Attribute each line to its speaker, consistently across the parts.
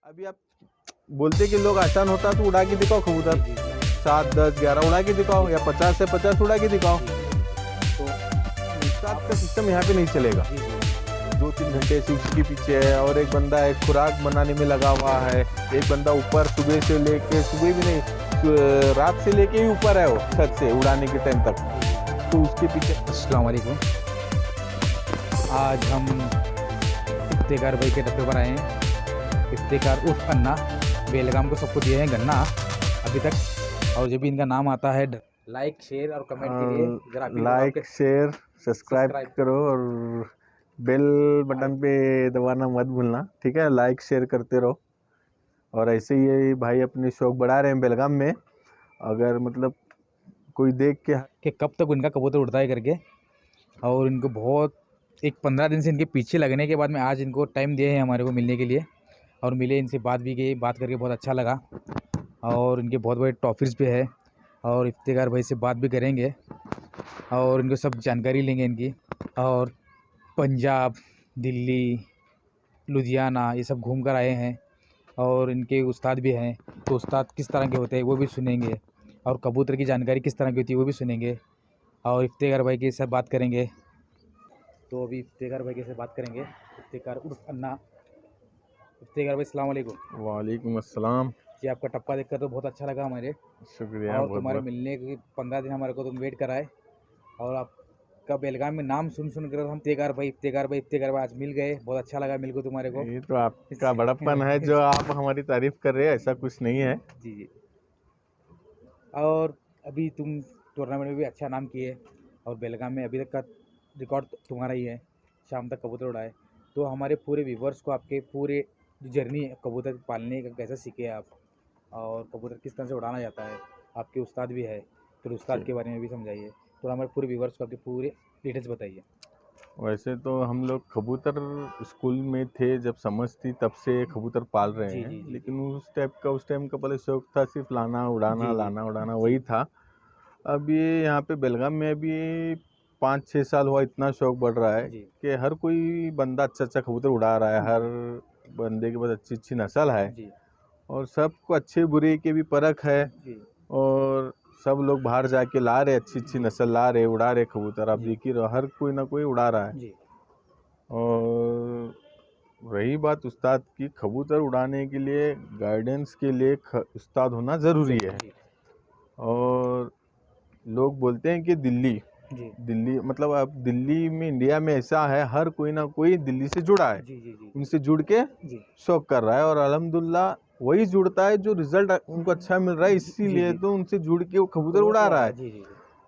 Speaker 1: अभी आप बोलते कि लोग आसान होता तो उड़ा के दिखाओ कबूतर, 7, 10, 11 उड़ा के दिखाओ या 50 से 50 उड़ा के दिखाओ। तो उस्ताद का सिस्टम यहाँ पे नहीं चलेगा। 2-3 घंटे से उसके पीछे है और एक बंदा एक खुराक बनाने में लगा हुआ है, एक बंदा ऊपर सुबह से लेके, सुबह भी नहीं रात से लेके ही ऊपर है वो छत से उड़ाने के टाइम तक, तो उसके पीछे।
Speaker 2: अस्सलाम वालेकुम। आज हम इफ्तिकार भाई के डब्बे पर आए हैं। इफ्तिकार उर्फ अन्ना, बेलगाम को सबको दिए हैं गन्ना अभी तक, और जब भी इनका नाम आता है लाइक शेयर और कमेंट के लिए जरा
Speaker 1: लाइक शेयर सब्सक्राइब करो और बेल बटन पे दबाना मत भूलना, ठीक है। लाइक शेयर करते रहो और ऐसे ही भाई अपने शौक बढ़ा रहे हैं बेलगाम में। अगर मतलब कोई देख के
Speaker 2: कि कब तक उनका कबूतर उड़ता है करके, और इनको बहुत 15 दिन से इनके पीछे लगने के बाद में आज इनको टाइम दिए हैं हमारे को मिलने के लिए, और मिले, इनसे बात भी की, बात करके बहुत अच्छा लगा। और इनके बहुत बड़े टॉफिस पे है और इफ्तिकार भाई से बात भी करेंगे और इनको सब जानकारी लेंगे इनकी। और पंजाब, दिल्ली, लुधियाना ये सब घूम कर आए हैं और इनके उस्ताद भी हैं, तो उस्ताद किस तरह के होते हैं वो भी सुनेंगे और कबूतर की जानकारी किस तरह की होती है वो भी सुनेंगे और इफ्तिकार भाई के साथ बात करेंगे। तो अभी इफ्तिकार भाई के साथ बात करेंगे। इफ्तिकार उर्फ अन्ना। इफ्तिकार भाई अस्सलाम वालेकुम।
Speaker 1: वालेकुम अस्सलाम
Speaker 2: जी, आपका टप्पा देखकर तो बहुत अच्छा लगा हमारे,
Speaker 1: शुक्रिया।
Speaker 2: और तुम्हारे मिलने के 15 दिन हमारे को तुम वेट कराए, और आपका बेलगाम में नाम सुन कर हम इफ्तिकार भाई आज मिल गए। बहुत अच्छा लगा मिल को तुम्हारे को।
Speaker 1: ये तो आपका बड़प्पन है जो आप हमारी तारीफ कर रहे हैं, ऐसा कुछ नहीं है।
Speaker 2: जी जी। और अभी तुम टूर्नामेंट में भी अच्छा नाम किए और बेलगाम में अभी तक का रिकॉर्ड तुम्हारा ही है, शाम तक कबूतर उड़ाए। तो हमारे पूरे व्यूवर्स को आपके पूरे जो जर्नी है कबूतर पालने का कैसे सीखे आप और कबूतर किस तरह से उड़ाना जाता है, आपके उस्ताद भी है, तो उस्ताद के बारे में भी समझाइए। तो हमारे पूरे व्यूवर्स को आपके पूरे डिटेल्स बताइए।
Speaker 1: वैसे तो हम लोग कबूतर स्कूल में थे, जब समझ थी तब से कबूतर पाल रहे
Speaker 2: जी
Speaker 1: हैं,
Speaker 2: जी जी।
Speaker 1: लेकिन उस टाइम का पहले शौक था सिर्फ लाना उड़ाना
Speaker 2: जी
Speaker 1: लाना उड़ाना
Speaker 2: जी
Speaker 1: वही था। अब ये यहाँ पे बेलगाम में अभी 5-6 साल हुआ, इतना शौक बढ़ रहा है
Speaker 2: जी
Speaker 1: कि हर कोई बंदा अच्छा अच्छा कबूतर उड़ा रहा है, हर बंदे के पास अच्छी अच्छी नस्ल है
Speaker 2: जी
Speaker 1: और सबको अच्छे बुरे की भी परख है,
Speaker 2: जी
Speaker 1: और सब लोग बाहर जाके ला रहे, अच्छी अच्छी नस्ल ला रहे, उड़ा रहे कबूतर। आप
Speaker 2: जी
Speaker 1: देख ही रहो, हर कोई ना कोई उड़ा रहा है।
Speaker 2: जी
Speaker 1: और रही बात उस्ताद की, कबूतर उड़ाने के लिए गाइडेंस के लिए उस्ताद होना ज़रूरी है।
Speaker 2: जी
Speaker 1: और लोग बोलते हैं कि दिल्ली मतलब अब दिल्ली में, इंडिया में ऐसा है, हर कोई ना कोई दिल्ली से जुड़ा है,
Speaker 2: जी जी जी
Speaker 1: उनसे जुड़ के
Speaker 2: जी
Speaker 1: शौक कर रहा है, और अल्हम्दुलिल्लाह वही जुड़ता है जो रिजल्ट उनको अच्छा मिल रहा है, इसीलिए तो उनसे जुड़ के वो कबूतर उड़ा रहा है।
Speaker 2: जी जी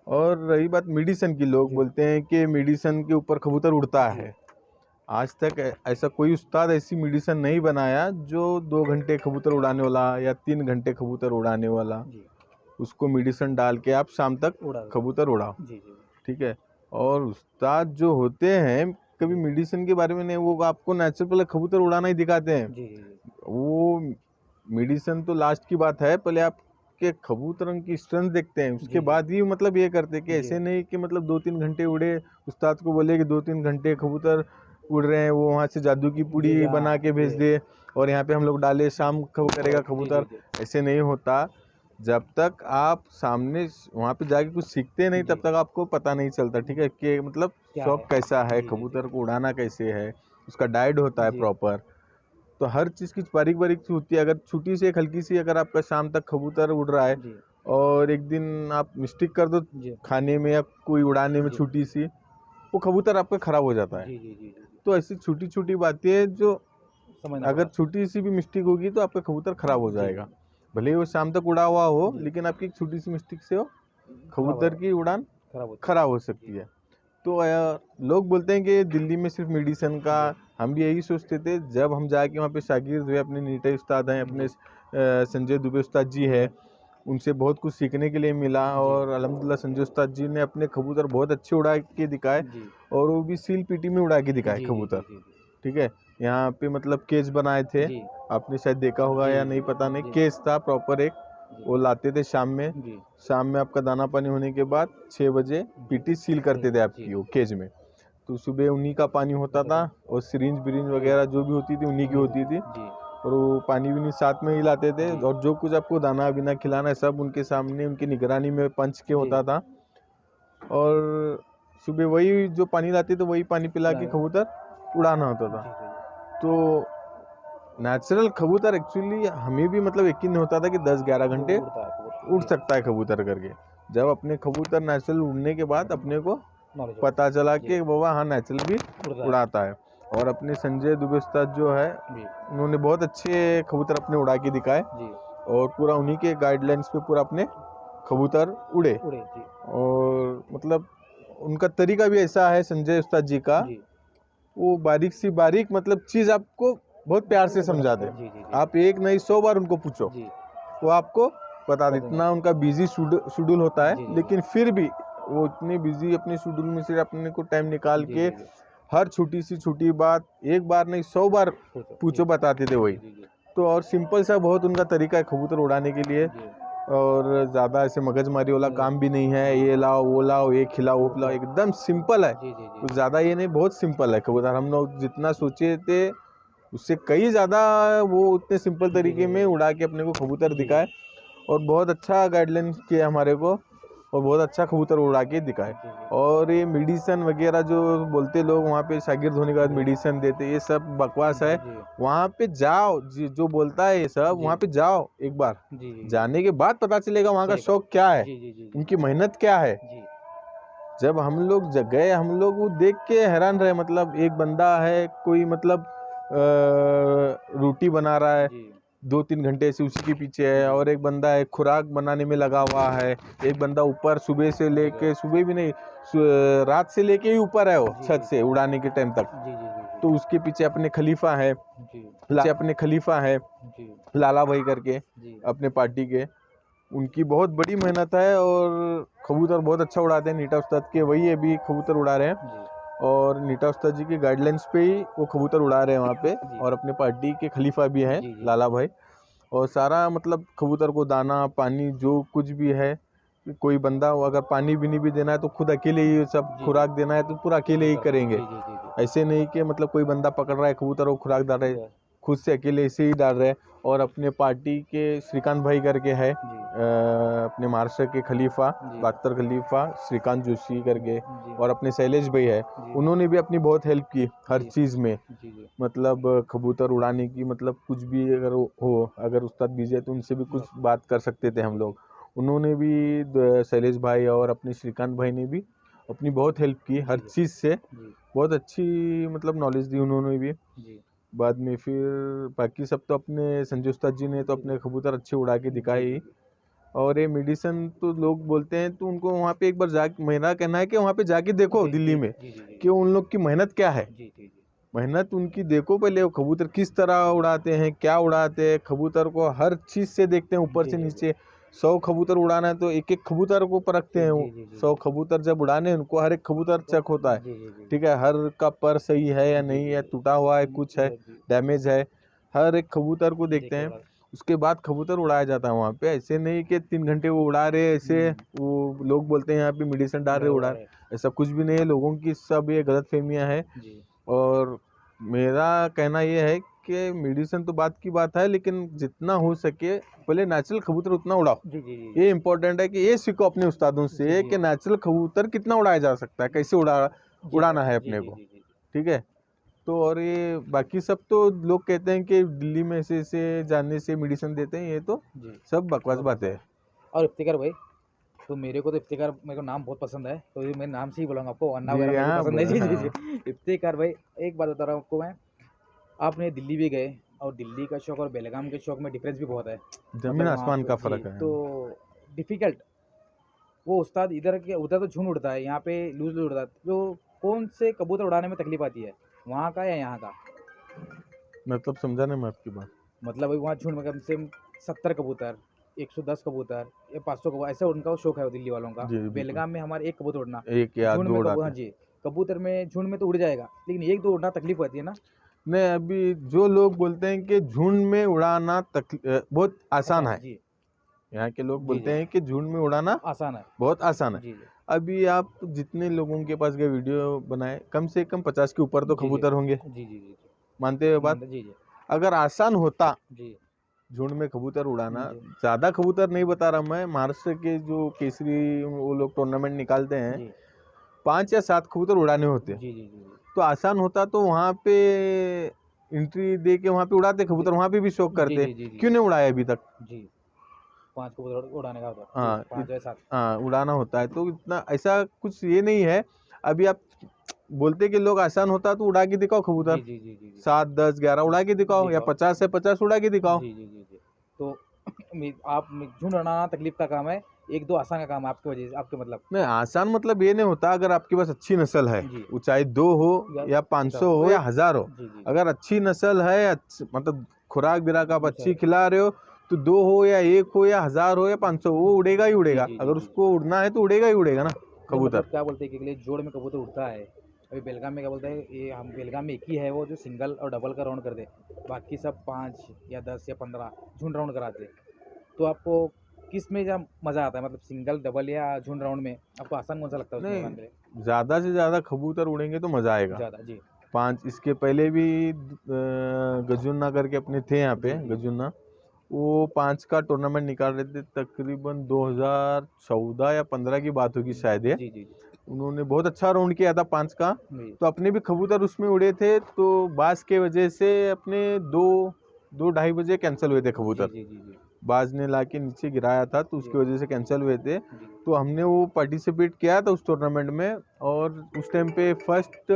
Speaker 1: और रही बात मेडिसन की, लोग बोलते हैं कि मेडिसन के ऊपर कबूतर उड़ता है। आज तक ऐसा कोई उस्ताद ऐसी मेडिसन नहीं बनाया जो 2 घंटे कबूतर उड़ाने वाला या 3 घंटे कबूतर उड़ाने वाला,
Speaker 2: जी
Speaker 1: उसको मेडिसन डाल के आप शाम तक कबूतर उड़ाओ,
Speaker 2: जी जी
Speaker 1: ठीक है। और उस्ताद जो होते हैं कभी मेडिसिन के बारे में नहीं, वो आपको नेचुरल पहले कबूतर उड़ाना ही दिखाते हैं।
Speaker 2: जी
Speaker 1: वो मेडिसिन तो लास्ट की बात है, पहले आपके कबूतरों की स्ट्रेंथ देखते हैं, उसके बाद ही मतलब ये करते हैं कि ऐसे नहीं कि मतलब 2-3 घंटे उड़े, उस्ताद को बोले कि 2-3 घंटे कबूतर उड़ रहे हैं, वो वहाँ से जादू की पूड़ी बना के भेज दे और यहाँ पे हम लोग डाले, शाम कब करेगा कबूतर। ऐसे नहीं होता। जब तक आप सामने वहाँ पे जाके कुछ सीखते नहीं तब तक आपको पता नहीं चलता, ठीक है, कि मतलब शौक कैसा है, कबूतर को उड़ाना कैसे है, उसका डाइट होता है प्रॉपर। तो हर चीज़ की बारीक बारीक होती है। अगर छोटी सी एक हल्की सी अगर आपका शाम तक कबूतर उड़ रहा है और एक दिन आप मिस्टेक कर दो खाने में या कोई उड़ाने में छोटी सी, वो कबूतर आपका ख़राब हो जाता है। तो ऐसी छोटी छोटी बातें हैं जो अगर छोटी सी भी मिस्टेक होगी तो आपका कबूतर ख़राब हो जाएगा, भले ही वो शाम तक उड़ा हुआ हो, लेकिन आपकी एक छोटी सी मिस्टेक से हो कबूतर की उड़ान खराब हो सकती है। तो लोग बोलते हैं कि दिल्ली में सिर्फ मेडिसन का, हम भी यही सोचते थे। जब हम जाके वहाँ पे शागिर्द हुए, अपने नीटे उस्ताद हैं, अपने संजय दुबे उस्ताद जी है, उनसे बहुत कुछ सीखने के लिए मिला, और अल्हम्दुलिल्लाह संजय उस्ताद जी ने अपने कबूतर बहुत अच्छे उड़ा के दिखाए, और वो भी सील पीटी में उड़ा के दिखाए कबूतर, ठीक है। यहाँ पे मतलब केज बनाए थे, आपने शायद देखा होगा या नहीं पता नहीं, केज था प्रॉपर एक, वो लाते थे शाम में आपका दाना पानी होने के बाद 6 बजे पीटी सील करते थे आपकी वो केज में, तो सुबह उन्हीं का पानी होता था, और सिरिंज बिरिंज वगैरह जो भी होती थी उन्हीं की होती थी। और वो पानी भी नहीं साथ में ही लाते थे,
Speaker 2: जी।
Speaker 1: और जो कुछ आपको दाना बिना खिलाना है सब उनके सामने उनकी निगरानी में पंच के
Speaker 2: जी।
Speaker 1: होता था। और सुबह वही जो पानी लाते थे वही पानी पिला के
Speaker 2: पिलाया।
Speaker 1: कबूतर उड़ाना होता
Speaker 2: जी,
Speaker 1: था।
Speaker 2: जी, जी।
Speaker 1: तो नेचुरल कबूतर एक्चुअली हमें भी मतलब यकीन नहीं होता था कि 10-11 घंटे
Speaker 2: उड़ता है कबूतर।
Speaker 1: उड़
Speaker 2: जी,
Speaker 1: सकता है कबूतर करके। जब अपने कबूतर नेचुरल उड़ने के बाद अपने को
Speaker 2: नॉलेज हो
Speaker 1: पता चला
Speaker 2: जी,
Speaker 1: कि बाबा हाँ नेचुरल भी
Speaker 2: उड़ता है।
Speaker 1: उड़ाता है। और अपने संजय दुबे उस्ताद जो है
Speaker 2: जी,
Speaker 1: उन्होंने बहुत अच्छे कबूतर अपने उड़ा के दिखाए,
Speaker 2: जी,
Speaker 1: और पूरा उन्हीं के गाइडलाइंस पे पूरा अपने कबूतर उड़े।
Speaker 2: उड़े। जी,
Speaker 1: और मतलब उनका तरीका भी ऐसा है संजय उस्ताद जी का,
Speaker 2: जी।
Speaker 1: वो बारीक सी बारीक मतलब चीज़ आपको बहुत प्यार से समझा दे।
Speaker 2: जी, जी, जी।
Speaker 1: आप एक नहीं 100 बार उनको पूछो,
Speaker 2: जी,
Speaker 1: वो आपको बता दे।
Speaker 2: बता देंगे।
Speaker 1: इतना उनका बिजी शेड्यूल होता
Speaker 2: जी,
Speaker 1: है,
Speaker 2: जी,
Speaker 1: लेकिन फिर भी वो इतने बिजी अपने शेड्यूल में से अपने को टाइम निकाल
Speaker 2: जी,
Speaker 1: के
Speaker 2: जी, जी।
Speaker 1: हर छोटी सी छोटी बात एक बार नहीं 100 बार पूछो
Speaker 2: जी,
Speaker 1: बताते थे वही।
Speaker 2: जी, जी, जी।
Speaker 1: तो और सिंपल सा बहुत उनका तरीका है कबूतर उड़ाने के लिए,
Speaker 2: जी,
Speaker 1: और ज़्यादा ऐसे मगजमारी वाला
Speaker 2: नहीं।
Speaker 1: काम भी नहीं है, ये लाओ वो लाओ ये खिलाओ वो पिलाओ, एकदम सिंपल है।
Speaker 2: जी, जी, जी।
Speaker 1: कुछ ज़्यादा ये नहीं, बहुत सिंपल है कबूतर। हम लोग जितना सोचे थे उससे कई ज़्यादा वो उतने सिंपल
Speaker 2: जी, जी,
Speaker 1: तरीके में
Speaker 2: जी।
Speaker 1: उड़ा के अपने को कबूतर
Speaker 2: जी।
Speaker 1: दिखाए, और बहुत अच्छा गाइडलाइन किया हमारे को, और बहुत अच्छा कबूतर उड़ा के दिखाए।
Speaker 2: जी, जी।
Speaker 1: और ये मेडिसन वगैरह जो बोलते लोग वहाँ पे शागिर्द होने के बाद
Speaker 2: जी।
Speaker 1: मेडिसन देते, ये सब बकवास है।
Speaker 2: जी,
Speaker 1: वहाँ पे जाओ, जो बोलता है ये सब,
Speaker 2: जी।
Speaker 1: वहाँ पे जाओ एक बार,
Speaker 2: जी, जी,
Speaker 1: जाने के बाद पता चलेगा वहाँ का
Speaker 2: सही
Speaker 1: शौक क्या है,
Speaker 2: जी, जी, जी, जी।
Speaker 1: उनकी मेहनत क्या है।
Speaker 2: जी,
Speaker 1: जब हम लोग गए, हम लोग वो देख के हैरान रहे। मतलब एक बंदा है कोई मतलब रोटी बना रहा है,
Speaker 2: जी,
Speaker 1: 2-3 घंटे से उसी के पीछे है,
Speaker 2: जी।
Speaker 1: और एक बंदा है खुराक बनाने में लगा हुआ है, एक बंदा ऊपर सुबह से लेके, सुबह भी नहीं, रात से लेके ही ऊपर है वो
Speaker 2: जी,
Speaker 1: छत
Speaker 2: जी।
Speaker 1: से उड़ाने के टाइम तक।
Speaker 2: जी, जी, जी,
Speaker 1: तो उसके पीछे अपने खलीफा है,
Speaker 2: जी।
Speaker 1: पीछे लाला भाई करके
Speaker 2: जी,
Speaker 1: अपने पार्टी के, उनकी बहुत बड़ी मेहनत है, और कबूतर बहुत अच्छा उड़ाते हैं। नीटा उस्ताद के वही अभी कबूतर उड़ा रहे हैं,
Speaker 2: जी,
Speaker 1: और नीटा उस्ताद जी के गाइडलाइंस पे ही वो कबूतर उड़ा रहे हैं वहाँ पे।
Speaker 2: जी।
Speaker 1: और अपने पार्टी के खलीफा भी हैं
Speaker 2: जी, जी,
Speaker 1: लाला भाई, और सारा मतलब कबूतर को दाना पानी जो कुछ भी है, कोई बंदा अगर पानी भी नहीं भी देना है तो खुद अकेले ही सब
Speaker 2: जी।
Speaker 1: खुराक देना है तो पूरा अकेले ही करेंगे।
Speaker 2: जी, जी, जी, जी।
Speaker 1: ऐसे नहीं कि मतलब कोई बंदा पकड़ रहा है कबूतर और खुराक डाल रहे,
Speaker 2: जी,
Speaker 1: खुद से अकेले ऐसे ही डाल रहे हैं। और अपने पार्टी के श्रीकांत भाई करके है,
Speaker 2: जी,
Speaker 1: अपने महाराष्ट्र के खलीफा,
Speaker 2: जी।
Speaker 1: बाख्तर खलीफा श्रीकांत जोशी करके,
Speaker 2: जी,
Speaker 1: और अपने शैलेश भाई है,
Speaker 2: जी,
Speaker 1: उन्होंने भी अपनी बहुत हेल्प की हर
Speaker 2: जी।
Speaker 1: चीज़ में।
Speaker 2: जी, जी।
Speaker 1: मतलब कबूतर उड़ाने की, मतलब कुछ भी अगर अगर उस्ताद बिजी है तो उनसे भी कुछ बात कर सकते थे हम लोग। उन्होंने भी शैलेश भाई और अपने श्रीकांत भाई ने भी अपनी बहुत हेल्प की हर
Speaker 2: जी, जी।
Speaker 1: चीज़ से।
Speaker 2: जी,
Speaker 1: बहुत अच्छी मतलब नॉलेज दी उन्होंने भी।
Speaker 2: जी।
Speaker 1: बाद में फिर बाकी सब तो अपने संजय उस्ताद जी ने तो
Speaker 2: जी,
Speaker 1: अपने
Speaker 2: जी।
Speaker 1: कबूतर अच्छे उड़ा के दिखाए
Speaker 2: जी,
Speaker 1: ही।
Speaker 2: जी।
Speaker 1: और ये मेडिसन तो लोग बोलते हैं तो उनको वहाँ पे एक बार जा, मेरा कहना है कि वहाँ पे जाके देखो
Speaker 2: जी,
Speaker 1: दिल्ली
Speaker 2: जी,
Speaker 1: में
Speaker 2: जी, जी, जी।
Speaker 1: कि उन लोग की मेहनत क्या है।
Speaker 2: जी, जी, जी।
Speaker 1: मेहनत उनकी देखो पहले, वो कबूतर किस तरह उड़ाते हैं, क्या उड़ाते हैं, कबूतर को हर चीज़ से देखते हैं ऊपर
Speaker 2: जी,
Speaker 1: से
Speaker 2: जी, जी।
Speaker 1: नीचे। 100 कबूतर उड़ाना है तो एक एक कबूतर को परखते हैं वो।
Speaker 2: जी, जी, जी,
Speaker 1: 100
Speaker 2: जी।
Speaker 1: कबूतर जब उड़ाने हैं उनको हर एक कबूतर चेक होता है,
Speaker 2: जी, जी, जी।
Speaker 1: ठीक है, हर का पर सही है या
Speaker 2: जी,
Speaker 1: नहीं
Speaker 2: जी,
Speaker 1: है,
Speaker 2: जी।
Speaker 1: टूटा हुआ है, कुछ है,
Speaker 2: जी।
Speaker 1: डैमेज है, हर एक कबूतर को देखते
Speaker 2: देखिए
Speaker 1: हैं।
Speaker 2: बड़ा
Speaker 1: उसके बाद कबूतर उड़ाया जाता है वहाँ पे। ऐसे नहीं कि 3 घंटे वो उड़ा रहे हैं, ऐसे वो लोग बोलते हैं यहाँ पे मेडिसिन डाल रहे
Speaker 2: उड़ा
Speaker 1: उड़ा
Speaker 2: रहे।
Speaker 1: रहे। ऐसा कुछ भी नहीं है, लोगों की सब ये गलत फहमियाँ है।
Speaker 2: जी,
Speaker 1: और मेरा कहना ये है कि मेडिसिन तो बात की बात है, लेकिन जितना हो सके पहले नेचुरल कबूतर उतना उड़ाओ।
Speaker 2: जी, जी, जी।
Speaker 1: ये इम्पोर्टेंट है कि ये सीखो अपने उस्तादों
Speaker 2: जी,
Speaker 1: से
Speaker 2: जी।
Speaker 1: कि नेचुरल कबूतर कितना उड़ाया जा सकता है, कैसे
Speaker 2: जी,
Speaker 1: उड़ाना है
Speaker 2: जी,
Speaker 1: अपने
Speaker 2: जी,
Speaker 1: को,
Speaker 2: जी, जी।
Speaker 1: ठीक है। तो और ये बाकी सब तो लोग कहते हैं कि दिल्ली में ऐसे ऐसे जाने से मेडिसिन देते हैं, ये तो
Speaker 2: जी।
Speaker 1: सब बकवास बातें है।
Speaker 2: और इफ्तिकार भाई, तो मेरे को तो इफ्तिकार, मेरे को नाम बहुत पसंद है, तो ये मैं नाम से ही बोलूँगा आपको, अन्ना
Speaker 1: जी
Speaker 2: वगैरह मेरे को
Speaker 1: हाँ
Speaker 2: पसंद नहीं। जी, जी,
Speaker 1: हाँ,
Speaker 2: जी। इफ्तिकार भाई, एक बात बता रहा हूँ आपको मैं, आपने दिल्ली भी गए, और दिल्ली का शौक और बेलगाम के शौक में डिफरेंस भी बहुत है।
Speaker 1: जमीन
Speaker 2: मतलब वहाँ
Speaker 1: आसमान
Speaker 2: पे
Speaker 1: का
Speaker 2: जी,
Speaker 1: फर्क है।
Speaker 2: तो डिफ़िकल्ट, वो उस्ताद इधर के उधर तो झुंड उड़ता है, यहाँ पे लूज़ लूज़ उड़ता है। तो कौन से कबूतर उड़ाने में तकलीफ आती है, वहाँ का या यहाँ का?
Speaker 1: मतलब समझा नहीं मैं आपकी बात।
Speaker 2: मतलब भाई वहाँ झुंड में कम से कम 70 कबूतर, 110 कबूतर या 500 कबूतर, ऐसे उनका शौक है वो दिल्ली वालों का।
Speaker 1: जी बिल्कुल,
Speaker 2: बेलगाम में हमारे एक कबूतर उड़ना,
Speaker 1: एक या
Speaker 2: झुंड
Speaker 1: दो
Speaker 2: में
Speaker 1: उड़ाते
Speaker 2: हाँ
Speaker 1: हैं।
Speaker 2: जी, कबूतर में झुंड में तो उड़ जाएगा, लेकिन 1-2 उड़ना तकलीफ होती है ना?
Speaker 1: नहीं, अभी जो लोग बोलते हैं कि झुंड में उड़ाना बहुत आसान
Speaker 2: आसान है
Speaker 1: है,
Speaker 2: जी।
Speaker 1: यहाँ के लोग
Speaker 2: जी,
Speaker 1: बोलते
Speaker 2: जी।
Speaker 1: हैं कि झुंड में उड़ाना
Speaker 2: आसान है।
Speaker 1: बहुत आसान है।
Speaker 2: जी, जी।
Speaker 1: अभी आप जितने लोगों के पास गए वीडियो बनाए, कम से कम 50 के ऊपर तो
Speaker 2: जी, जी।
Speaker 1: कबूतर होंगे,
Speaker 2: जी, जी, जी, जी।
Speaker 1: मानते हो ये बात।
Speaker 2: मानते जी, जी।
Speaker 1: अगर आसान होता
Speaker 2: जी
Speaker 1: झुंड में कबूतर उड़ाना,
Speaker 2: जी
Speaker 1: ज़्यादा कबूतर नहीं बता रहा मैं, महाराष्ट्र के जो केसरी वो लोग टूर्नामेंट निकालते हैं,
Speaker 2: जी
Speaker 1: 5 या 7 कबूतर उड़ाने होते,
Speaker 2: जी जी जी
Speaker 1: तो आसान होता तो वहाँ पे एंट्री दे के वहाँ पे उड़ाते कबूतर, वहाँ पे भी शौक
Speaker 2: जी
Speaker 1: करते,
Speaker 2: जी जी जी
Speaker 1: क्यों नहीं उड़ाया अभी तक?
Speaker 2: जी 5 कबूतर उड़ाने का होता है जी,
Speaker 1: हाँ
Speaker 2: 5 या 7
Speaker 1: हाँ उड़ाना होता है, तो इतना ऐसा कुछ ये नहीं है। अभी आप बोलते कि लोग आसान होता तो उड़ा के दिखाओ कबूतर,
Speaker 2: जी जी जी जी जी
Speaker 1: 7 10 11 उड़ा के दिखाओ, या
Speaker 2: दिखाओ
Speaker 1: 50 है 50 उड़ा के दिखाओ।
Speaker 2: जी जी जी जी तो झुंड उड़ाना तकलीफ का काम है, 1-2 आसान का काम है आपकी वजह से, आपके मतलब
Speaker 1: नहीं आसान मतलब ये नहीं होता, अगर आपके पास अच्छी नस्ल है,
Speaker 2: जी
Speaker 1: वो चाहे 2 हो या 500 हो या 1000 हो,
Speaker 2: जी जी
Speaker 1: अगर अच्छी नस्ल है, मतलब खुराक बिराक आप
Speaker 2: अच्छा
Speaker 1: अच्छी खिला रहे हो, तो 2 हो या 1 हो या 1000 हो या 500, वो उड़ेगा ही
Speaker 2: जी
Speaker 1: उड़ेगा।
Speaker 2: जी जी
Speaker 1: अगर
Speaker 2: जी जी
Speaker 1: उसको उड़ना है तो उड़ेगा ही उड़ेगा ना
Speaker 2: नहीं
Speaker 1: कबूतर।
Speaker 2: मतलब क्या बोलते हैं कि लिए जोड़ में कबूतर उड़ता है, अभी बेलगाम में क्या बोलते हैं, ये हम बेलगाम में एक ही है वो जो सिंगल और डबल का राउंड कर दे, बाकी सब 5 या 10 या 15 झुंड राउंड कराते। तो आपको किस में ज़्यादा मज़ा आता है, मतलब सिंगल डबल या झुंड राउंड में आपको आसान कौन सा लगता है उसमें उड़ाने के लिए?
Speaker 1: नहीं, ज़्यादा से ज़्यादा कबूतर उड़ेंगे तो मज़ा आएगा।
Speaker 2: ज़्यादा जी
Speaker 1: 5 इसके पहले भी गजुन्ना करके अपने थे यहाँ पे,
Speaker 2: जी जी
Speaker 1: गजुन्ना, वो 5 का टूर्नामेंट निकाल रहे थे, तकरीबन 2014 या 15 की बात होगी शायद ये।
Speaker 2: जी जी
Speaker 1: उन्होंने बहुत अच्छा राउंड किया था 5 का,
Speaker 2: जी
Speaker 1: तो अपने भी कबूतर उसमें उड़े थे, तो बाज के वजह से अपने 2 ढाई बजे कैंसिल हुए थे
Speaker 2: जी
Speaker 1: कबूतर।
Speaker 2: जी जी जी
Speaker 1: बाज ने लाके नीचे गिराया था, तो उसकी वजह से कैंसिल हुए थे।
Speaker 2: जी
Speaker 1: तो हमने वो पार्टिसिपेट किया था उस टूर्नामेंट में, और उस टाइम पे फर्स्ट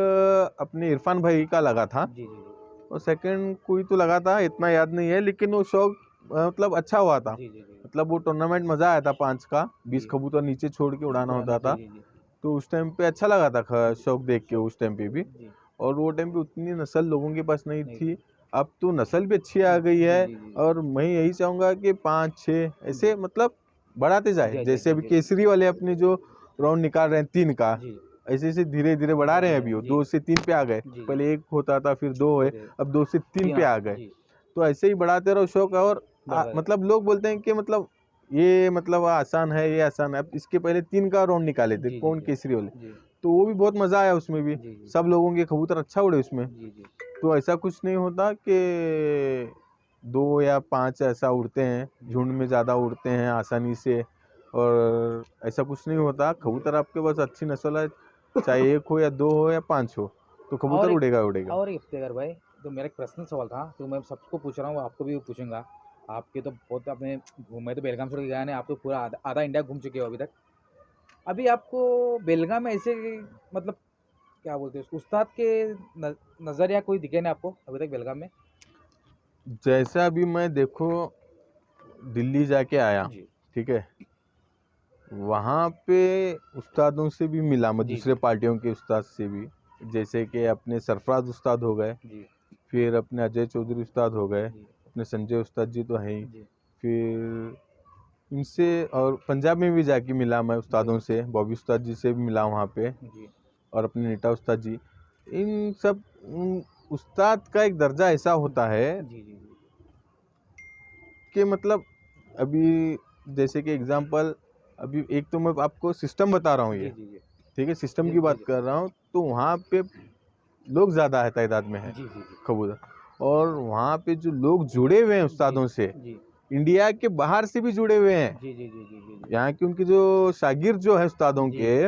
Speaker 1: अपने इरफान भाई का लगा था,
Speaker 2: जी जी
Speaker 1: और सेकंड कोई तो लगा था, इतना याद नहीं है, लेकिन वो शौक मतलब अच्छा हुआ था।
Speaker 2: जी जी जी
Speaker 1: मतलब वो टूर्नामेंट मज़ा आया था 5 का, 20
Speaker 2: जी
Speaker 1: कबूतर नीचे छोड़ के उड़ाना
Speaker 2: उड़ाना
Speaker 1: होता
Speaker 2: जी
Speaker 1: था,
Speaker 2: जी जी
Speaker 1: तो उस टाइम पे अच्छा लगा था शौक देख के उस टाइम पे भी।
Speaker 2: जी
Speaker 1: और वो टाइम पे उतनी नस्ल लोगों के पास नहीं
Speaker 2: नहीं
Speaker 1: थी, अब तो नस्ल भी अच्छी आ गई
Speaker 2: जी
Speaker 1: है।
Speaker 2: जी जी
Speaker 1: और मैं यही चाहूँगा कि 5 6 ऐसे मतलब बढ़ाते जाए,
Speaker 2: जी जी
Speaker 1: जैसे
Speaker 2: जी
Speaker 1: अभी
Speaker 2: जी
Speaker 1: केसरी वाले अपने जो राउंड निकाल रहे हैं 3 का,
Speaker 2: जी
Speaker 1: ऐसे ऐसे धीरे धीरे बढ़ा रहे हैं। अभी वो
Speaker 2: जी
Speaker 1: 2 से 3 पे आ गए,
Speaker 2: जी
Speaker 1: पहले 1 होता था, फिर 2 है,
Speaker 2: जी
Speaker 1: अब 2 से 3 पे आ गए।
Speaker 2: जी
Speaker 1: तो ऐसे ही बढ़ाते रहो शौक। और
Speaker 2: बढ़ता जाए
Speaker 1: मतलब लोग बोलते हैं कि मतलब ये मतलब आसान है, ये आसान है। अब इसके पहले 3 का राउंड निकाले थे
Speaker 2: जी जी
Speaker 1: कौन,
Speaker 2: जी
Speaker 1: केसरी वाले,
Speaker 2: जी
Speaker 1: तो वो भी बहुत मज़ा आया उसमें भी,
Speaker 2: जी जी
Speaker 1: सब लोगों के कबूतर अच्छा उड़े उसमें।
Speaker 2: जी जी
Speaker 1: तो ऐसा कुछ नहीं होता कि 2 या 5 ऐसा उड़ते हैं,
Speaker 2: जी
Speaker 1: झुंड में ज़्यादा उड़ते हैं आसानी से, और ऐसा कुछ नहीं होता। कबूतर आपके पास अच्छी नस्ल है, चाहे 1 हो या 2 हो या 5 हो, तो कबूतर
Speaker 2: और एक
Speaker 1: उड़ेगा उड़ेगा।
Speaker 2: और एक इफ्तिकार भाई, तो मेरा एक पर्सनल सवाल था, तो मैं सबको पूछ रहा हूँ, आपको भी पूछूंगा। आपके तो बहुत आपने मैं तो बेलगाम छोड़ के गया नहीं, आप तो पूरा आधा इंडिया घूम चुके हो अभी तक। अभी आपको बेलगाम में ऐसे मतलब क्या बोलते हैं उसको, उस्ताद के नज़रिया कोई दिखे नहीं आपको अभी तक बेलगाम में?
Speaker 1: जैसा अभी मैं देखो दिल्ली जाके आया,
Speaker 2: जी
Speaker 1: ठीक है, वहाँ पे उस्तादों से भी मिला मैं,
Speaker 2: जी
Speaker 1: दूसरे
Speaker 2: जी
Speaker 1: पार्टियों के उस्ताद से भी, जैसे कि अपने सरफराज उस्ताद हो गए,
Speaker 2: जी
Speaker 1: फिर अपने अजय चौधरी उस्ताद हो गए,
Speaker 2: जी
Speaker 1: अपने संजय उस्ताद जी तो हैं ही,
Speaker 2: जी
Speaker 1: फिर इनसे, और पंजाब में भी जाके मिला मैं
Speaker 2: जी
Speaker 1: उस्तादों से, बॉबी उस्ताद जी से भी मिला वहाँ पे,
Speaker 2: जी
Speaker 1: और अपने नीटा उस्ताद जी। इन सब उस्ताद का एक दर्जा ऐसा होता है
Speaker 2: जी जी
Speaker 1: कि मतलब अभी जैसे कि एग्जांपल, अभी एक तो मैं आपको सिस्टम बता रहा हूँ
Speaker 2: जी
Speaker 1: ये,
Speaker 2: जी जी
Speaker 1: ठीक है, सिस्टम
Speaker 2: जी
Speaker 1: की
Speaker 2: जी
Speaker 1: बात कर रहा हूँ, तो वहाँ पे लोग ज़्यादा है, तादाद में है
Speaker 2: जी जी
Speaker 1: कबूतर, और वहाँ पे जो लोग जुड़े हुए हैं
Speaker 2: जी
Speaker 1: उस्तादों से,
Speaker 2: जी
Speaker 1: इंडिया के बाहर से भी जुड़े हुए हैं।
Speaker 2: जी जी जी जी जी
Speaker 1: यहाँ के उनके जो शागिर्द जो है उस्तादों
Speaker 2: जी
Speaker 1: के,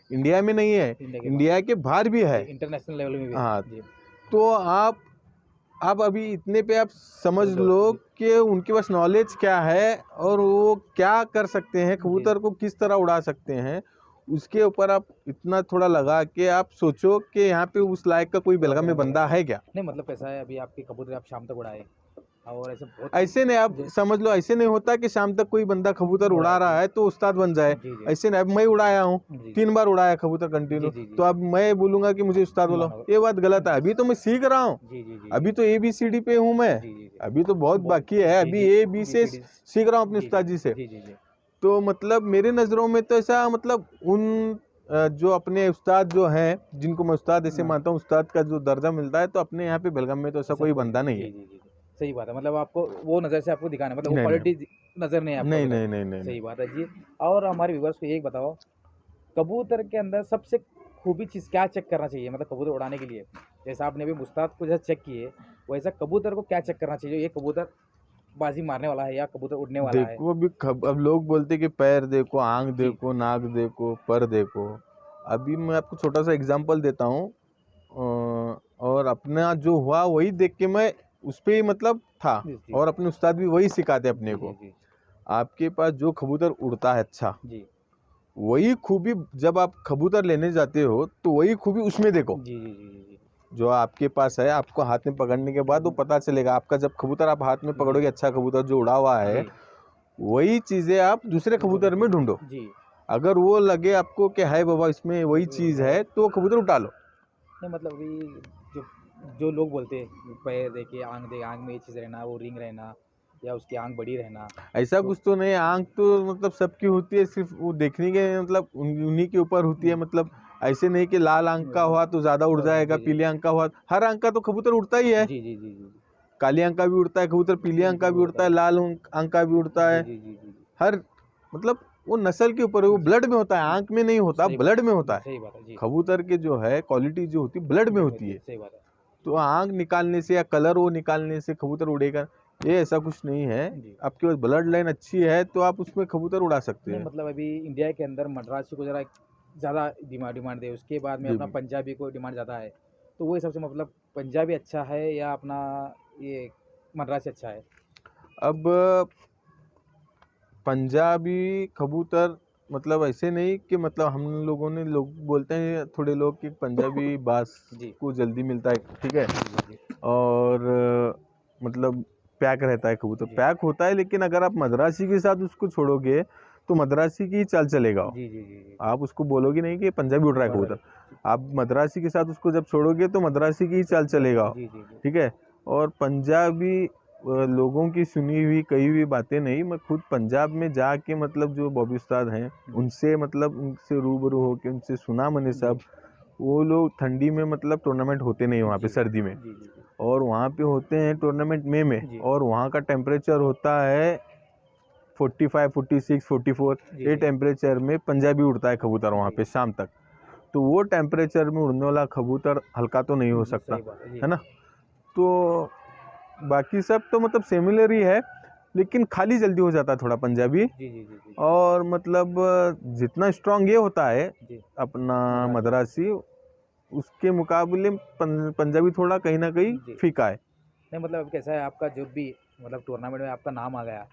Speaker 1: इंडिया में नहीं है,
Speaker 2: इंडिया के
Speaker 1: इंडिया के बाहर भी
Speaker 2: जी
Speaker 1: है।
Speaker 2: इंटरनेशनल लेवल में भी है
Speaker 1: हाँ,
Speaker 2: जी
Speaker 1: तो आप अभी इतने पे आप समझ
Speaker 2: समझ लो
Speaker 1: लो
Speaker 2: जी
Speaker 1: कि उनके पास नॉलेज क्या है, और वो क्या कर सकते हैं,
Speaker 2: जी
Speaker 1: कबूतर को किस तरह उड़ा सकते हैं, उसके ऊपर आप इतना थोड़ा लगा के आप सोचो कि यहाँ पे उस लायक का कोई बेलगाम में बंदा है क्या।
Speaker 2: नहीं मतलब कैसा है, अभी आपके कबूतर आप शाम तक उड़ाए और ऐसे बहुत
Speaker 1: ऐसे नहीं, आप समझ लो, ऐसे नहीं होता कि शाम तक कोई बंदा कबूतर उड़ा रहा है तो उस्ताद बन जाए।
Speaker 2: जी जी
Speaker 1: ऐसे नहीं, अब मैं उड़ाया हूँ,
Speaker 2: जी
Speaker 1: 3 बार उड़ाया कबूतर
Speaker 2: जी
Speaker 1: कंटिन्यू,
Speaker 2: जी जी
Speaker 1: तो अब मैं बोलूंगा कि मुझे उस्ताद बोलो,
Speaker 2: मानो
Speaker 1: ये बात गलत है। अभी तो मैं सीख रहा हूँ,
Speaker 2: जी जी जी
Speaker 1: अभी
Speaker 2: जी
Speaker 1: तो ABCD पे हूँ मैं,
Speaker 2: जी जी जी
Speaker 1: अभी तो बहुत बाकी है,
Speaker 2: जी
Speaker 1: अभी
Speaker 2: जी
Speaker 1: A B से
Speaker 2: BCD
Speaker 1: सीख रहा हूँ अपने
Speaker 2: जी
Speaker 1: उस्ताद जी से।
Speaker 2: जी जी जी
Speaker 1: तो मतलब मेरे नज़रों में तो ऐसा, मतलब उन जो अपने उस्ताद जो हैं, जिनको मैं उस्ताद ऐसे
Speaker 2: हाँ
Speaker 1: मानता हूँ, उस्ताद का जो दर्जा मिलता है, तो अपने यहाँ पे बेलगाम में तो ऐसा
Speaker 2: ऐसा
Speaker 1: कोई
Speaker 2: कोई
Speaker 1: बंदा नहीं
Speaker 2: जी
Speaker 1: है।
Speaker 2: जी जी जी सही बात है, मतलब आपको वो नज़र से आपको दिखाना है, मतलब वो
Speaker 1: नहीं नहीं
Speaker 2: क्वालिटी नज़र नहीं है आपको
Speaker 1: नहीं
Speaker 2: अभी तक।
Speaker 1: नहीं नहीं नहीं नहीं।
Speaker 2: सही बात है जी। और हमारे व्यूवर्स को एक बताओ, कबूतर के अंदर सबसे खूबी चीज़ क्या चेक करना चाहिए मतलब कबूतर उड़ाने के लिए? जैसा आपने अभी मुस्ताद को जैसा चेक किए, वैसा कबूतर को क्या चेक करना चाहिए? ये कबूतर बाजी मारने वाला है या कबूतर उड़ने वाला है?
Speaker 1: देखो अभी अब लोग बोलते कि पैर देखो, आँख
Speaker 2: जी,
Speaker 1: देखो, नाक देखो, पर देखो। अभी मैं आपको छोटा सा एग्जांपल देता हूँ, और अपना जो हुआ वही देख के मैं उस पे ही मतलब था,
Speaker 2: जी, जी,
Speaker 1: और अपने उस्ताद भी वही सिखाते अपने
Speaker 2: जी, जी,
Speaker 1: को।
Speaker 2: जी,
Speaker 1: आपके पास जो कबूतर उड़ता है अच्छा,
Speaker 2: जी,
Speaker 1: वही खूबी जब आप कबूतर लेने जाते हो तो वही खूबी उसमें देखो।
Speaker 2: जी, जी, जी, जी,
Speaker 1: जो आपके पास है, आपको हाथ में पकड़ने के बाद वो पता चलेगा आपका, जब कबूतर आप हाथ में पकड़ोगे अच्छा कबूतर जो उड़ा हुआ है,
Speaker 2: जी,
Speaker 1: वही चीजें आप दूसरे कबूतर में ढूंढो।
Speaker 2: जी।
Speaker 1: अगर वो लगे आपको कि हाय बाबा इसमें वही चीज है, तो वो कबूतर उठा लो।
Speaker 2: नहीं मतलब अभी जो जो लोग बोलते हैं पैर देखे आँख देखे आँख में ये चीज़ रहना वो रिंग रहना या उसकी आँख बड़ी रहना
Speaker 1: ऐसा
Speaker 2: तो
Speaker 1: कुछ तो नहीं, आंख तो मतलब सबकी होती है, सिर्फ वो देखने के मतलब उन्हीं के ऊपर होती है। मतलब ऐसे नहीं कि लाल आंख का हुआ तो ज्यादा उड़ जाएगा,
Speaker 2: जी जी
Speaker 1: पीले आंख का हुआ, हर आंख का तो कबूतर उड़ता ही है।
Speaker 2: जी जी जी जी
Speaker 1: काली आंख का भी उड़ता है कबूतर, पीली आंख का भी उड़ता है, लाल आंख का भी उड़ता
Speaker 2: जी
Speaker 1: है।
Speaker 2: जी जी जी जी
Speaker 1: हर मतलब वो नस्ल के ऊपर है, वो
Speaker 2: जी
Speaker 1: ब्लड में होता है, आंख में नहीं होता,
Speaker 2: सही बात
Speaker 1: ब्लड में होता है।
Speaker 2: सही बात है जी
Speaker 1: कबूतर के जो है क्वालिटी जो होती है ब्लड में होती है।
Speaker 2: सही बात है
Speaker 1: तो आंख निकालने से या कलर वो निकालने से कबूतर उड़ेगा, ये ऐसा कुछ नहीं है।
Speaker 2: जी
Speaker 1: आपके पास ब्लड लाइन अच्छी है तो आप उसमें कबूतर उड़ा सकते
Speaker 2: नहीं
Speaker 1: हैं।
Speaker 2: मतलब अभी इंडिया के अंदर मद्रासी को ज़रा ज़्यादा डिमांड है उसके बाद में
Speaker 1: जी
Speaker 2: अपना पंजाबी को डिमांड ज़्यादा है तो वो हिसाब से मतलब पंजाबी अच्छा है या अपना ये मद्रासी अच्छा है
Speaker 1: अब पंजाबी कबूतर मतलब ऐसे नहीं कि मतलब हम लोगों ने, लोग बोलते हैं थोड़े लोग कि पंजाबी बास
Speaker 2: जी
Speaker 1: को जल्दी मिलता है, ठीक है,
Speaker 2: जी जी
Speaker 1: और मतलब पैक रहता है कबूतर,
Speaker 2: जी
Speaker 1: पैक होता है, लेकिन अगर आप मद्रासी के साथ उसको छोड़ोगे तो मद्रासी की ही चाल चलेगा वो।
Speaker 2: जी जी जी जी
Speaker 1: आप उसको बोलोगे नहीं कि पंजाबी उड़ रहा है कबूतर, आप मद्रासी के साथ उसको जब छोड़ोगे तो मद्रासी की ही चाल चलेगा,
Speaker 2: जी जी जी
Speaker 1: ठीक है। और पंजाबी लोगों की सुनी हुई कही हुई बातें नहीं, मैं खुद पंजाब में जाके मतलब जो बॉबी उस्ताद हैं उनसे मतलब उनसे रूबरू होके उनसे सुना मैंने सब। वो लोग ठंडी में मतलब टूर्नामेंट होते नहीं वहाँ पे,
Speaker 2: जी
Speaker 1: सर्दी में,
Speaker 2: जी जी
Speaker 1: और वहाँ पे होते हैं टूर्नामेंट मई में,
Speaker 2: जी
Speaker 1: और वहाँ का टेम्परेचर होता है 45 46 44।
Speaker 2: जी
Speaker 1: ये
Speaker 2: जी
Speaker 1: टेम्परेचर में पंजाबी उड़ता है कबूतर वहाँ
Speaker 2: जी
Speaker 1: पे शाम तक। तो वो टेम्परेचर में उड़ने वाला कबूतर हल्का तो नहीं हो
Speaker 2: जी
Speaker 1: सकता,
Speaker 2: सही बात है जी
Speaker 1: है ना। तो बाकी सब तो मतलब सिमिलर ही है, लेकिन खाली जल्दी हो जाता है थोड़ा पंजाबी।
Speaker 2: जी जी जी जी
Speaker 1: और मतलब जितना स्ट्रांग ये होता है
Speaker 2: जी
Speaker 1: अपना
Speaker 2: मद्रासी
Speaker 1: मद्रासी, उसके मुकाबले पंजाबी थोड़ा कहीं ना कहीं
Speaker 2: जी
Speaker 1: फीका है।
Speaker 2: नहीं मतलब अब कैसा है आपका जो भी मतलब टूर्नामेंट में आपका नाम आ गया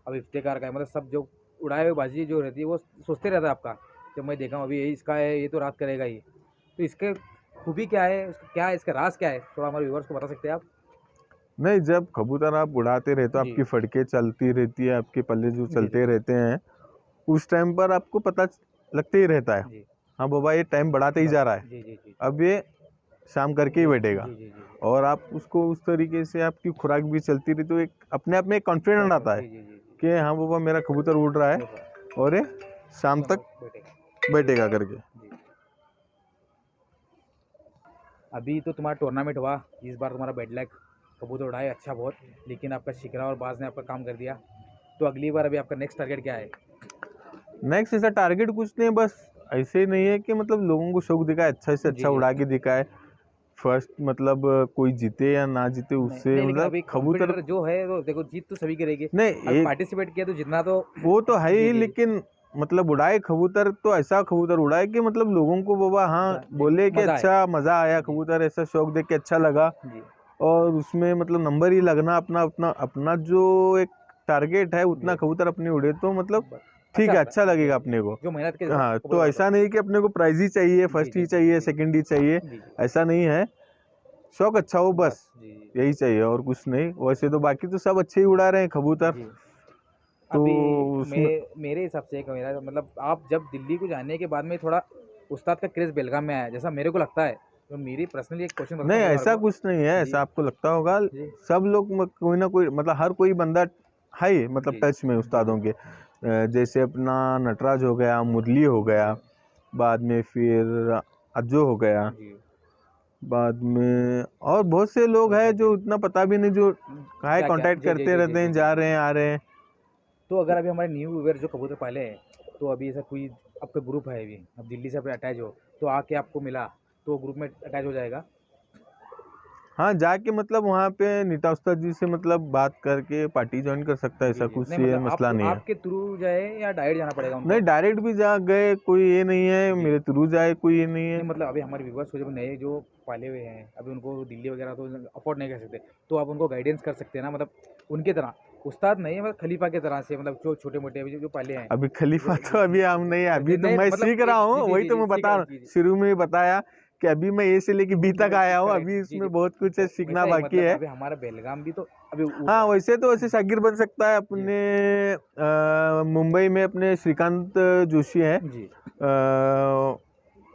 Speaker 2: अब इफ्तेकार का है मतलब सब जो उड़ाए हुए बाजी जो रहती है वो सोचते रहता है आपका जब मैं देखा हूँ अभी यही इसका है ये तो रात करेगा ही तो इसके खूबी क्या है इसका क्या है इसका राज क्या है थोड़ा हमारे व्यूवर्स को बता सकते हैं आप
Speaker 1: नहीं, जब कबूतर आप उड़ाते रहते हो,
Speaker 2: जी
Speaker 1: आपकी फड़के चलती रहती है, आपके पल्ले जो
Speaker 2: जी जी
Speaker 1: चलते रहते हैं, उस टाइम पर आपको पता लगते ही रहता है,
Speaker 2: जी
Speaker 1: हाँ बाबा ये टाइम बढ़ाते ही जा रहा है,
Speaker 2: जी जी जी
Speaker 1: अब ये शाम करके ही
Speaker 2: जी
Speaker 1: बैठेगा।
Speaker 2: जी जी जी
Speaker 1: और आप उसको उस तरीके से आपकी खुराक भी चलती रही तो एक अपने आप में एक कॉन्फिडेंट आता है
Speaker 2: जी जी जी जी
Speaker 1: कि हाँ बाबा मेरा कबूतर उड़ रहा है
Speaker 2: बोल रहा है
Speaker 1: और ये शाम तक
Speaker 2: बैठेगा
Speaker 1: बैठेगा करके।
Speaker 2: जी अभी तो तुम्हारा टूर्नामेंट हुआ इस बार तुम्हारा बैड लक कबूतर उड़ाए अच्छा बहुत लेकिन आपका शिकरा और बाज ने आपका काम कर दिया तो अगली बार अभी आपका नेक्स्ट टारगेट क्या है
Speaker 1: नेक्स्ट ऐसा टारगेट कुछ नहीं है, बस ऐसे ही नहीं है कि मतलब लोगों को शौक दिखाए, अच्छा से
Speaker 2: जी
Speaker 1: अच्छा
Speaker 2: जी
Speaker 1: उड़ा के दिखाए। फर्स्ट मतलब कोई जीते या ना जीते
Speaker 2: नहीं
Speaker 1: उससे
Speaker 2: नहीं लेकिन
Speaker 1: मतलब
Speaker 2: अभी
Speaker 1: कबूतर,
Speaker 2: कॉम्पिटिटर जो है वो देखो जीत तो सभी की रहेगी
Speaker 1: नहीं
Speaker 2: अभी
Speaker 1: एक
Speaker 2: पार्टिसिपेट किया तो जितना तो
Speaker 1: वो तो है
Speaker 2: जी
Speaker 1: ही,
Speaker 2: जी जी
Speaker 1: लेकिन मतलब उड़ाए कबूतर तो ऐसा कबूतर उड़ाए कि मतलब लोगों को बाबा हाँ
Speaker 2: जी
Speaker 1: बोले कि
Speaker 2: मज़ा आए
Speaker 1: अच्छा मजा आया,
Speaker 2: जी
Speaker 1: कबूतर ऐसा शौक देख के अच्छा लगा।
Speaker 2: जी
Speaker 1: और उसमें मतलब नंबर ही लगना, अपना अपना अपना जो एक टारगेट है उतना
Speaker 2: जी
Speaker 1: कबूतर अपने उड़े तो मतलब
Speaker 2: बस
Speaker 1: ठीक
Speaker 2: अच्छा
Speaker 1: है,
Speaker 2: आता
Speaker 1: अच्छा
Speaker 2: है जी
Speaker 1: लगेगा
Speaker 2: जी
Speaker 1: अपने को।
Speaker 2: जो मेहनत के साथ
Speaker 1: हाँ,
Speaker 2: कबूतर
Speaker 1: तो
Speaker 2: उड़ा
Speaker 1: ऐसा
Speaker 2: दो
Speaker 1: नहीं कि अपने को प्राइज ही चाहिए,
Speaker 2: जी
Speaker 1: फर्स्ट
Speaker 2: जी
Speaker 1: ही
Speaker 2: जी जी
Speaker 1: चाहिए,
Speaker 2: जी
Speaker 1: सेकंड ही चाहिए,
Speaker 2: जी जी
Speaker 1: ऐसा नहीं है। शौक अच्छा हो बस,
Speaker 2: बस जी
Speaker 1: यही चाहिए और कुछ नहीं। वैसे तो बाकी तो सब अच्छे ही उड़ा रहे हैं कबूतर,
Speaker 2: जी
Speaker 1: तो
Speaker 2: अभी
Speaker 1: उसमें
Speaker 2: मेरे हिसाब से एक मेरा मतलब आप जब दिल्ली को जाने के बाद में थोड़ा उस्ताद का क्रेज़ बेलगाम में आया जैसा मेरे को लगता है तो मेरी पर्सनली एक क्वेश्चन बताता
Speaker 1: नहीं
Speaker 2: हूँ मेरे
Speaker 1: ऐसा
Speaker 2: को
Speaker 1: कुछ नहीं है,
Speaker 2: जी
Speaker 1: ऐसा आपको लगता होगा।
Speaker 2: जी
Speaker 1: सब लोग कोई ना कोई मतलब हर कोई बंदा है ही मतलब
Speaker 2: जी
Speaker 1: टच में
Speaker 2: जी जी
Speaker 1: उस्तादों के। जैसे अपना नटराज हो गया, मुरली हो गया,
Speaker 2: जी
Speaker 1: बाद में फिर अज्जो हो गया,
Speaker 2: जी
Speaker 1: बाद में और बहुत से लोग हैं जो इतना पता भी नहीं, जो कहाँ
Speaker 2: क्या क्या
Speaker 1: कांटेक्ट
Speaker 2: जी जी
Speaker 1: करते
Speaker 2: जी जी
Speaker 1: रहते
Speaker 2: जी
Speaker 1: हैं,
Speaker 2: जी
Speaker 1: जा
Speaker 2: जी
Speaker 1: रहे हैं आ रहे हैं।
Speaker 2: तो अगर अभी हमारे न्यू व्यूअर जो कबूतर पाले हैं तो अभी ऐसा कोई आपका ग्रुप है अभी अब दिल्ली से आप अटैच हो तो आके आपको मिला तो ग्रुप में अटैच हो जाएगा।
Speaker 1: हाँ, जाके मतलब वहाँ पे नीता उस्ताद जी से मतलब बात करके पार्टी ज्वाइन कर सकता है,
Speaker 2: जी
Speaker 1: ऐसा
Speaker 2: जी,
Speaker 1: कुछ
Speaker 2: नहीं
Speaker 1: ये
Speaker 2: मतलब
Speaker 1: मसला नहीं है।
Speaker 2: आपके थ्रू जाए या डायरेक्ट जाना पड़ेगा उनको?
Speaker 1: नहीं, डायरेक्ट भी जा गए कोई ये नहीं है,
Speaker 2: जी
Speaker 1: मेरे थ्रू जाए कोई ये नहीं है।
Speaker 2: नहीं मतलब अभी हमारे व्यूवर्स को जब नए जो पाले हुए हैं अभी उनको दिल्ली वगैरह तो अफोर्ड नहीं कर सकते, तो आप उनको गाइडेंस कर सकते हैं ना, मतलब उनके तरह उस्ताद नहीं मतलब खलीफा के तरह से, मतलब जो छोटे मोटे अभी जो पाले हैं।
Speaker 1: अभी खलीफा
Speaker 2: जी
Speaker 1: तो
Speaker 2: जी
Speaker 1: अभी
Speaker 2: जी
Speaker 1: हम नहीं है,
Speaker 2: जी
Speaker 1: अभी तो
Speaker 2: नहीं
Speaker 1: मैं
Speaker 2: मतलब
Speaker 1: सीख रहा
Speaker 2: एक
Speaker 1: हूँ,
Speaker 2: जी जी
Speaker 1: वही
Speaker 2: जी
Speaker 1: तो
Speaker 2: जी
Speaker 1: मैं
Speaker 2: सीख
Speaker 1: बता
Speaker 2: रहा
Speaker 1: रहा
Speaker 2: हूँ,
Speaker 1: हूँ।
Speaker 2: जी जी
Speaker 1: शुरू में ही बताया कि अभी मैं ए से लेके बी तक आया हूँ,
Speaker 2: करेक्ट
Speaker 1: अभी
Speaker 2: जी
Speaker 1: इसमें
Speaker 2: जी।
Speaker 1: बहुत कुछ है,
Speaker 2: तो
Speaker 1: सीखना
Speaker 2: वैसा ही
Speaker 1: बाकी
Speaker 2: मतलब
Speaker 1: है।
Speaker 2: अभी हमारा बेलगाम भी तो अभी उठ
Speaker 1: हाँ,
Speaker 2: रहा है।
Speaker 1: वैसे तो ऐसे शागिर बन सकता है
Speaker 2: जी
Speaker 1: अपने। मुंबई में अपने श्रीकांत जोशी है,
Speaker 2: जी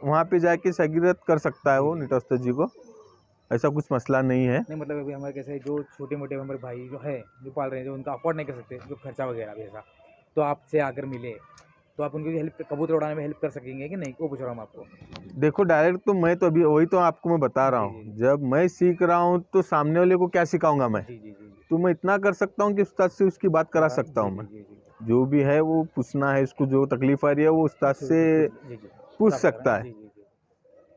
Speaker 1: वहाँ पे जाके शागिर्द कर सकता है
Speaker 2: जी
Speaker 1: वो
Speaker 2: जी
Speaker 1: नीता
Speaker 2: जी।
Speaker 1: उस्ताद जी को, ऐसा कुछ मसला नहीं है।
Speaker 2: नहीं मतलब अभी हमारे कैसे जो छोटे मोटे हमारे भाई जो है जो पाल रहे हैं जो उनका अफोर्ड नहीं कर सकते जो खर्चा वगैरह भी ऐसा, तो आपसे आकर मिले तो आप उनकी हेल्प कबूतर उड़ाने में हेल्प कर सकेंगे कि नहीं, वो पूछ रहा हूँ मैं आपको।
Speaker 1: देखो डायरेक्ट तो मैं तो अभी वही तो आपको मैं बता रहा
Speaker 2: जी
Speaker 1: हूँ,
Speaker 2: जी
Speaker 1: जब मैं सीख रहा हूँ तो सामने वाले को क्या सिखाऊंगा मैं।
Speaker 2: जी जी जी जी
Speaker 1: तो मैं इतना कर सकता हूँ कि उस्ताद से उसकी बात करा सकता
Speaker 2: जी
Speaker 1: हूँ
Speaker 2: जी
Speaker 1: मैं।
Speaker 2: जी जी
Speaker 1: जो भी है वो पूछना है, उसको जो तकलीफ आ रही है वो उस्ताद से
Speaker 2: जी जी
Speaker 1: पूछ
Speaker 2: प्राप्त करें
Speaker 1: सकता है।
Speaker 2: जी जी जी।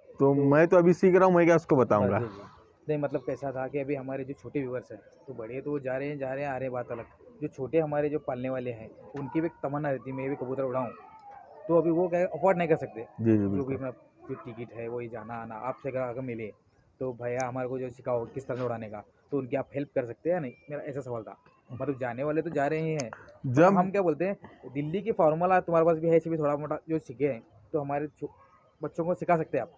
Speaker 1: तो
Speaker 2: तो
Speaker 1: मैं तो अभी सीख रहा हूँ, मैं क्या उसको
Speaker 2: बस
Speaker 1: बताऊंगा।
Speaker 2: जी जी। नहीं मतलब कैसा था कि अभी हमारे जो छोटे व्यूवर्स हैं तो बड़े तो जा रहे हैं आ रहे हैं बात अलग, जो छोटे हमारे जो पालने वाले हैं उनकी भी एक तमन्ना रहती है मैं भी कबूतर उड़ाऊँ, तो अभी वो क्या अफोर्ड नहीं कर सकते।
Speaker 1: जी जी
Speaker 2: जो भी
Speaker 1: बिल्कुल।
Speaker 2: अपना जो टिकट है वही जाना आना आपसे अगर मिले तो भैया हमारे को जो सिखाओ किस तरह से उड़ाने का, तो उनकी आप हेल्प कर सकते हैं या नहीं, मेरा ऐसा सवाल था। मतलब जाने वाले तो जा रहे ही हैं, मतलब
Speaker 1: जब
Speaker 2: हम क्या बोलते हैं दिल्ली की फार्मूला तुम्हारे पास भी है, ऐसे भी थोड़ा मोटा जो सीखे हैं तो हमारे बच्चों को सिखा सकते हैं आप।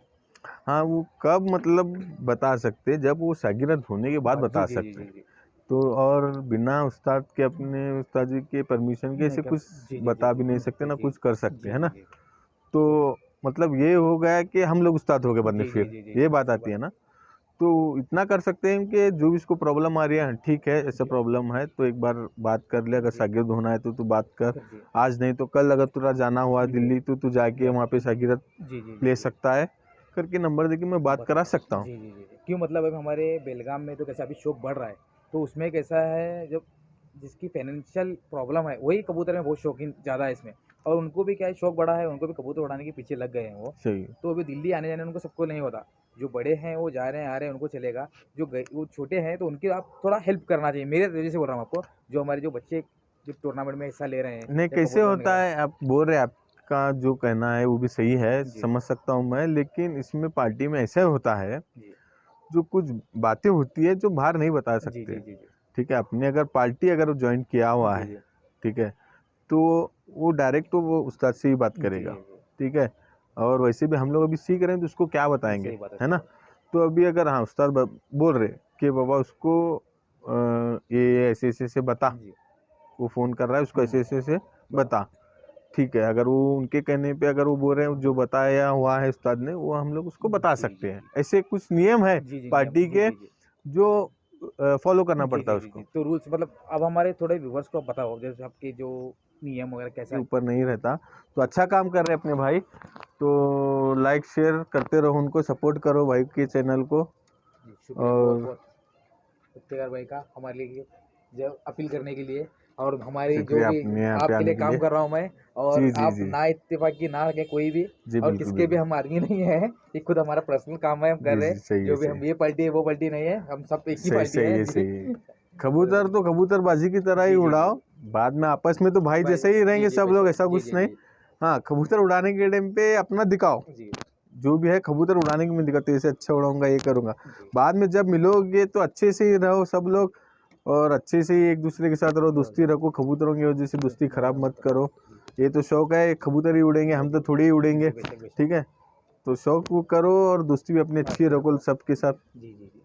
Speaker 1: हाँ, वो कब मतलब बता सकते, जब वो शागिर्द होने के बाद
Speaker 2: बस जी
Speaker 1: बता
Speaker 2: जी जी
Speaker 1: सकते।
Speaker 2: जी जी।
Speaker 1: तो और बिना उस्ताद के, अपने उस्ताद जी के परमिशन के
Speaker 2: नहीं
Speaker 1: ऐसे
Speaker 2: कर
Speaker 1: कुछ
Speaker 2: जी जी जी
Speaker 1: बता भी
Speaker 2: जी
Speaker 1: नहीं सकते
Speaker 2: जी
Speaker 1: ना
Speaker 2: जी
Speaker 1: कुछ कर सकते,
Speaker 2: जी
Speaker 1: है
Speaker 2: जी
Speaker 1: ना।
Speaker 2: जी
Speaker 1: तो मतलब ये हो गया कि हम लोग उस्ताद हो गए बंदे,
Speaker 2: जी जी
Speaker 1: फिर
Speaker 2: जी जी
Speaker 1: ये
Speaker 2: जी
Speaker 1: बात
Speaker 2: सही
Speaker 1: आती
Speaker 2: बात
Speaker 1: है
Speaker 2: है।
Speaker 1: ना। तो इतना कर सकते हैं कि जो भी इसको प्रॉब्लम आ रही है, ठीक है ऐसा
Speaker 2: जी
Speaker 1: प्रॉब्लम है तो एक बार बात कर ले, अगर
Speaker 2: जी
Speaker 1: शागिर्द होना है तो तू बात कर।
Speaker 2: जी
Speaker 1: आज नहीं तो कल अगर तुरा जाना हुआ
Speaker 2: जी
Speaker 1: दिल्ली तो तू जाके
Speaker 2: जा
Speaker 1: वहाँ पे शागिर्द
Speaker 2: जी जी जी
Speaker 1: ले
Speaker 2: जी
Speaker 1: सकता है, करके नंबर देके मैं बात
Speaker 2: बस
Speaker 1: करा सकता हूँ।
Speaker 2: जी जी जी जी। क्यों मतलब अभी हमारे बेलगाम में तो कैसा अभी शौक बढ़ रहा है, तो उसमें कैसा है जब जिसकी फाइनेंशियल प्रॉब्लम है वही कबूतर में बहुत शौकीन ज़्यादा है इसमें, और उनको भी क्या है शौक बड़ा है, उनको भी कबूतर उड़ाने के पीछे लग गए हैं वो।
Speaker 1: सही है।
Speaker 2: तो अभी दिल्ली आने जाने उनको सबको नहीं होता, जो बड़े हैं वो जा रहे हैं आ रहे हैं उनको चलेगा, जो वो छोटे हैं तो उनकी आप थोड़ा हेल्प करना चाहिए, मेरे वजह से बोल रहा हूँ आपको। जो हमारे जो बच्चे जो टूर्नामेंट में हिस्सा ले रहे हैं
Speaker 1: नहीं,
Speaker 2: या
Speaker 1: कैसे
Speaker 2: कबूतर
Speaker 1: होता
Speaker 2: वगैरह।
Speaker 1: है आप बोल रहे हैं, आपका जो कहना है वो भी सही है,
Speaker 2: जी
Speaker 1: समझ सकता हूँ मैं, लेकिन इसमें पार्टी में ऐसा होता है,
Speaker 2: जी
Speaker 1: जो कुछ बातें होती है जो बाहर नहीं बता
Speaker 2: जी
Speaker 1: सकते।
Speaker 2: जी जी जी
Speaker 1: ठीक है, अपने अगर पार्टी अगर ज्वाइन किया हुआ
Speaker 2: जी
Speaker 1: है,
Speaker 2: जी
Speaker 1: ठीक है, तो वो डायरेक्ट तो वो उस्ताद से ही बात
Speaker 2: जी जी
Speaker 1: करेगा।
Speaker 2: जी
Speaker 1: ठीक है, और वैसे भी हम लोग अभी सीख रहे हैं तो उसको क्या
Speaker 2: जी
Speaker 1: बताएंगे,
Speaker 2: सही बात है
Speaker 1: है
Speaker 2: सही
Speaker 1: ना।
Speaker 2: बात
Speaker 1: तो अभी अगर हाँ उस्ताद बोल रहे कि बाबा उसको ये ऐसे ऐसे से बता,
Speaker 2: है जी।
Speaker 1: वो फ़ोन कर रहा है उसको ऐसे ऐसे से
Speaker 2: बता
Speaker 1: बता। ठीक है, अगर वो उनके कहने पे अगर वो बोल रहे हैं जो बताया हुआ है उस्ताद ने वो हम लोग उसको बता
Speaker 2: जी
Speaker 1: सकते
Speaker 2: जी
Speaker 1: हैं।
Speaker 2: जी
Speaker 1: ऐसे कुछ नियम है
Speaker 2: जी जी नियम
Speaker 1: पार्टी
Speaker 2: जी
Speaker 1: के
Speaker 2: जी जी
Speaker 1: जो फॉलो करना
Speaker 2: जी
Speaker 1: पड़ता है
Speaker 2: जी जी जी।
Speaker 1: उसको,
Speaker 2: तो रूल्स मतलब अब हमारे थोड़े व्यूवर्स को बताओ जैसे आपके जो नियम वगैरह कैसा
Speaker 1: के
Speaker 2: है।
Speaker 1: ऊपर नहीं रहता। तो अच्छा काम कर रहे हैं अपने भाई, तो लाइक शेयर करते रहो, उनको सपोर्ट करो भाई के चैनल को।
Speaker 2: जी शुक्रिया बहुत
Speaker 1: और
Speaker 2: बहुत इफ्तिकार भाई का हमारे लिए जब अपील करने के लिए, और हमारी जो
Speaker 1: शुक्रिया
Speaker 2: भी
Speaker 1: अपने यहाँ पे
Speaker 2: आपके लिए
Speaker 1: आने के
Speaker 2: काम
Speaker 1: लिए।
Speaker 2: कर रहा हूँ मैं, और
Speaker 1: जी जी
Speaker 2: आप
Speaker 1: जी
Speaker 2: ना इत्तेफाकी ना रखें कोई भी,
Speaker 1: जी
Speaker 2: और
Speaker 1: बिल्कुल
Speaker 2: किसके भी
Speaker 1: बिल्कुल।
Speaker 2: हम आदमी नहीं है, ये खुद हमारा पर्सनल काम है हम कर
Speaker 1: जी
Speaker 2: रहे
Speaker 1: जी
Speaker 2: हैं।
Speaker 1: सही है
Speaker 2: जो भी
Speaker 1: सही
Speaker 2: हम ये पार्टी है वो पार्टी नहीं है, हम सब एक ही
Speaker 1: सही
Speaker 2: पार्टी
Speaker 1: सही
Speaker 2: है
Speaker 1: है
Speaker 2: जी।
Speaker 1: सही है। कबूतर तो कबूतरबाजी की तरह ही
Speaker 2: जी जी जी
Speaker 1: उड़ाओ, बाद में आपस में तो भाई
Speaker 2: भाई
Speaker 1: जैसे ही
Speaker 2: जी
Speaker 1: रहेंगे
Speaker 2: जी
Speaker 1: सब
Speaker 2: भाई
Speaker 1: लोग,
Speaker 2: सही
Speaker 1: ऐसा
Speaker 2: जी
Speaker 1: कुछ
Speaker 2: जी
Speaker 1: नहीं।
Speaker 2: जी
Speaker 1: हाँ, कबूतर उड़ाने के टाइम पे अपना दिखाओ,
Speaker 2: जी
Speaker 1: जो भी है कबूतर उड़ाने की मैं दिखाते ऐसे अच्छा उड़ाऊंगा ये करूंगा।
Speaker 2: जी
Speaker 1: बाद में जब मिलोगे तो अच्छे से ही रहो सब लोग, और अच्छे से ही एक दूसरे के साथ रहो,
Speaker 2: बस
Speaker 1: दोस्ती रखो, कबूतरों की वजह से
Speaker 2: बस
Speaker 1: दोस्ती
Speaker 2: बस
Speaker 1: खराब
Speaker 2: बस
Speaker 1: मत
Speaker 2: बस
Speaker 1: करो।
Speaker 2: जी
Speaker 1: ये तो शौक है, कबूतर ही उड़ेंगे, हम तो
Speaker 2: जी
Speaker 1: थोड़ी ही उड़ेंगे।
Speaker 2: जी बेशक बेशक
Speaker 1: ठीक है, तो शौक वो करो और दोस्ती भी अपनी अच्छी
Speaker 2: अच्छे
Speaker 1: रखो
Speaker 2: रखो
Speaker 1: सबके साथ।
Speaker 2: जी जी जी।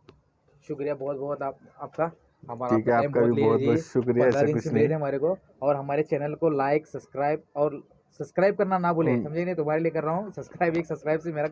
Speaker 2: शुक्रिया बहुत बहुत आपका, हमारा
Speaker 1: ठीक
Speaker 2: आपका
Speaker 1: है,
Speaker 2: टाइम
Speaker 1: आपका भी
Speaker 2: बहुत ले
Speaker 1: बहुत बहुत
Speaker 2: जी।
Speaker 1: शुक्रिया,
Speaker 2: 15
Speaker 1: ऐसा
Speaker 2: दिन से
Speaker 1: कुछ
Speaker 2: मिले
Speaker 1: नहीं।
Speaker 2: थे हमारे को, और हमारे चैनल को लाइक सब्सक्राइब और सब्सक्राइब करना ना भूले,
Speaker 1: उन
Speaker 2: समझे नहीं, तुम्हारे लिए कर रहा हूँ सब्सक्राइब, एक सब्सक्राइब से मेरा